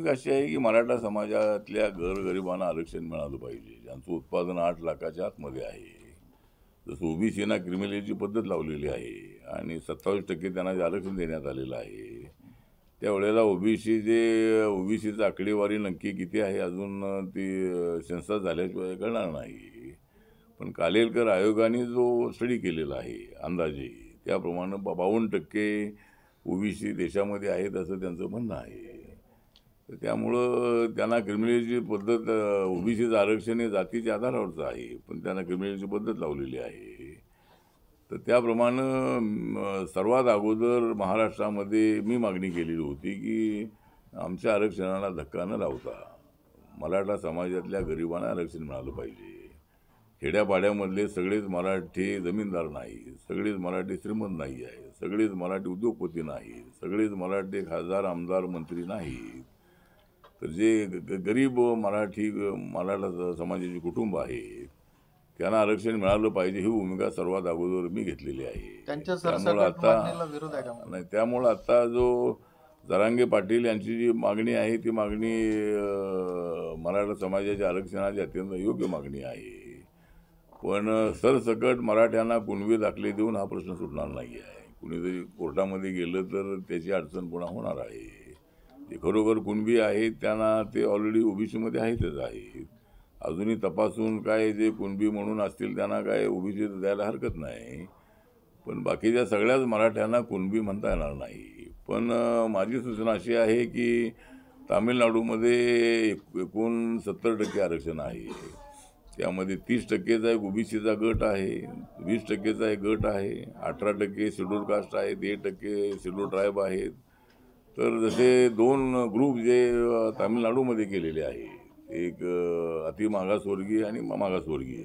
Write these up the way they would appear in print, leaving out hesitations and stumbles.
भूमिका अशी आहे की मराठा समाजातल्या गोरगरिबांना आरक्षण मिळालं पाहिजे, ज्यांचं उत्पादन 8 लाखाच्या आतमध्ये आहे. जसं ओबीसीना क्रिमिनलची पद्धत लावलेली आहे आणि 27% त्यांना जे आरक्षण देण्यात आलेलं आहे, त्यावेळेला ओबीसीचं आकडेवारी नक्की किती आहे अजून ती सेन्सस झाल्याशिवाय कळणार नाही. पण कालेलकर आयोगाने जो स्टडी केलेला आहे अंदाजे, त्याप्रमाणे 52% ओबीसी देशामध्ये आहेत असं त्यांचं म्हणणं आहे. तर त्यामुळं त्यांना क्रिमिनलची पद्धत, ओबीसीचं आरक्षण हे जातीच्या आधारावरचं आहे, पण त्यांना क्रिमिनलची पद्धत लावलेली आहे. तर त्याप्रमाणे सर्वात अगोदर महाराष्ट्रामध्ये मी मागणी केलेली होती की आमच्या आरक्षणाला धक्का न लावता मराठा समाजातल्या गरिबांना आरक्षण मिळालं पाहिजे. खेड्यापाड्यामधले सगळेच मराठी जमीनदार नाही, सगळेच मराठी श्रीमंत नाही आहे, सगळेच मराठी उद्योगपती नाही, सगळेच मराठी खासदार आमदार मंत्री नाहीत. तर जे गरीब मराठा समाजाची कुटुंब आहेत त्यांना आरक्षण मिळालं पाहिजे ही भूमिका सर्वात अगोदर मी घेतलेली आहे. त्यामुळं आता जो जरांगे पाटील यांची जी मागणी आहे ती मागणी मराठा समाजाच्या आरक्षणाची अत्यंत योग्य मागणी आहे. पण सरसकट मराठ्यांना कुणबी दाखले देऊन हा प्रश्न सुटणार नाही आहे. कुणी जरी कोर्टामध्ये गेलं तर त्याची अडचण पुन्हा होणार आहे. जे खरोखर कुणबी आहेत त्यांना ते ऑलरेडी ओबीसीमध्ये आहेतच आहेत. अजूनही तपासून काय जे कुणबी म्हणून असतील त्यांना काय ओबीसी द्यायला हरकत नाही. पण बाकीच्या सगळ्याच मराठ्यांना कुणबी म्हणता येणार नाही. पण माझी सूचना अशी आहे की तामिळनाडूमध्ये 69% आरक्षण आहे. त्यामध्ये 30%चा एक ओबीसीचा गट आहे, 20%चा एक गट आहे, 18% शेड्यूल कास्ट आहेत, 1% शेड्यूल ट्राईब आहेत. तर जसे 2 ग्रुप जे तामिळनाडूमध्ये केलेले आहेत, एक अतिमागासवर्गीय आणि मागासवर्गीय.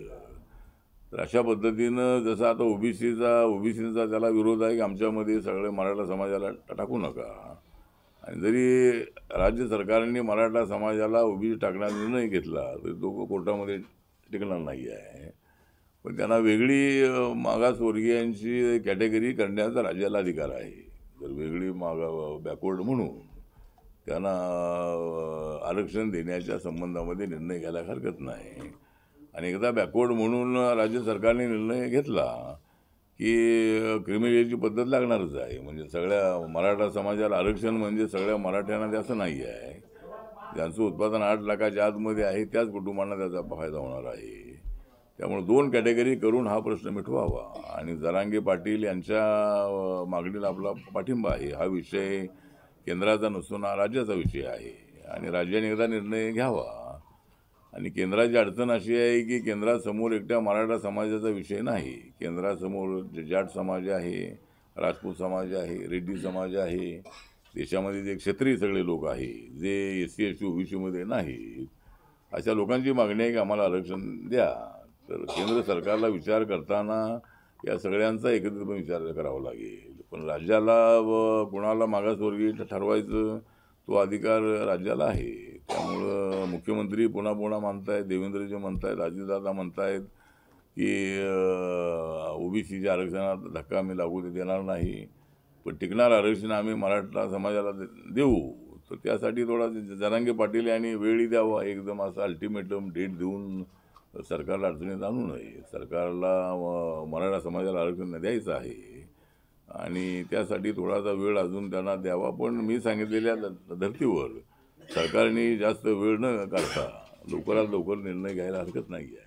तर अशा पद्धतीनं जसं आता ओबीसीचा त्याला विरोध आहे की आमच्यामध्ये सगळे मराठा समाजाला टाकू नका. आणि जरी राज्य सरकारने मराठा समाजाला ओबीसी टाकण्याचा निर्णय घेतला तरी तो कोर्टामध्ये टिकणार नाही आहे. पण त्यांना वेगळी मागासवर्गीयांची कॅटेगरी करण्याचा राज्याला अधिकार आहे. जर वेगळी बॅकवर्ड म्हणून त्यांना आरक्षण देण्याच्या संबंधामध्ये निर्णय घ्यायला हरकत नाही. आणि एकदा बॅकवर्ड म्हणून राज्य सरकारने निर्णय घेतला की क्रिमिनलची पद्धत लागणारच आहे. म्हणजे सगळ्या मराठा समाजाला आरक्षण म्हणजे सगळ्या मराठ्यांना द्यायचं नाही आहे. ज्यांचं उत्पादन 8 लाखाच्या आतमध्ये आहे त्याच कुटुंबांना त्याचा फायदा होणार आहे. त्यामुळे 2 कॅटेगरी करून हा प्रश्न मिटवावा. आणि जरांगे पाटील यांच्या मागणीला आपला पाठिंबा आहे. हा विषय केंद्राचा नसून हा राज्याचा विषय आहे आणि राज्याने एकदा निर्णय घ्यावा. आणि केंद्राची अडचण अशी आहे की केंद्रासमोर एकट्या मराठा समाजाचा विषय नाही. केंद्रासमोर जाट समाज आहे, राजपूत समाज आहे, रेड्डी समाज आहे, देशामध्ये जे क्षत्रिय सगळे लोक आहेत जे SC ST ओबीसीमध्ये नाहीत, अशा लोकांची मागणी आहे की आम्हाला आरक्षण द्या. तर केंद्र सरकारला विचार करताना या सगळ्यांचा एकत्रितपणे विचार करावा लागेल. पण राज्याला कुणाला मागासवर्गीय ठरवायचं तो अधिकार राज्याला आहे. त्यामुळं मुख्यमंत्री पुन्हा म्हणतायत, देवेंद्रजी म्हणतायत, अजितदादा म्हणतायत की ओबीसीच्या आरक्षणात धक्का आम्ही लागू देणार नाही, पण टिकणार आरक्षण आम्ही मराठा समाजाला देऊ. तर त्यासाठी थोडा जरांगे पाटील यांनी वेळही द्यावा. एकदम असं अल्टिमेटम डेट देऊन सरकारला अडचणीत आणू नये. सरकारला मराठा समाजाला आरक्षण द्यायचं आहे आणि त्यासाठी थोडासा वेळ अजून त्यांना द्यावा. पण मी सांगितलेल्या धर्तीवर सरकारने जास्त वेळ न काढता लवकरात लवकर निर्णय घ्यायला हरकत नाही आहे.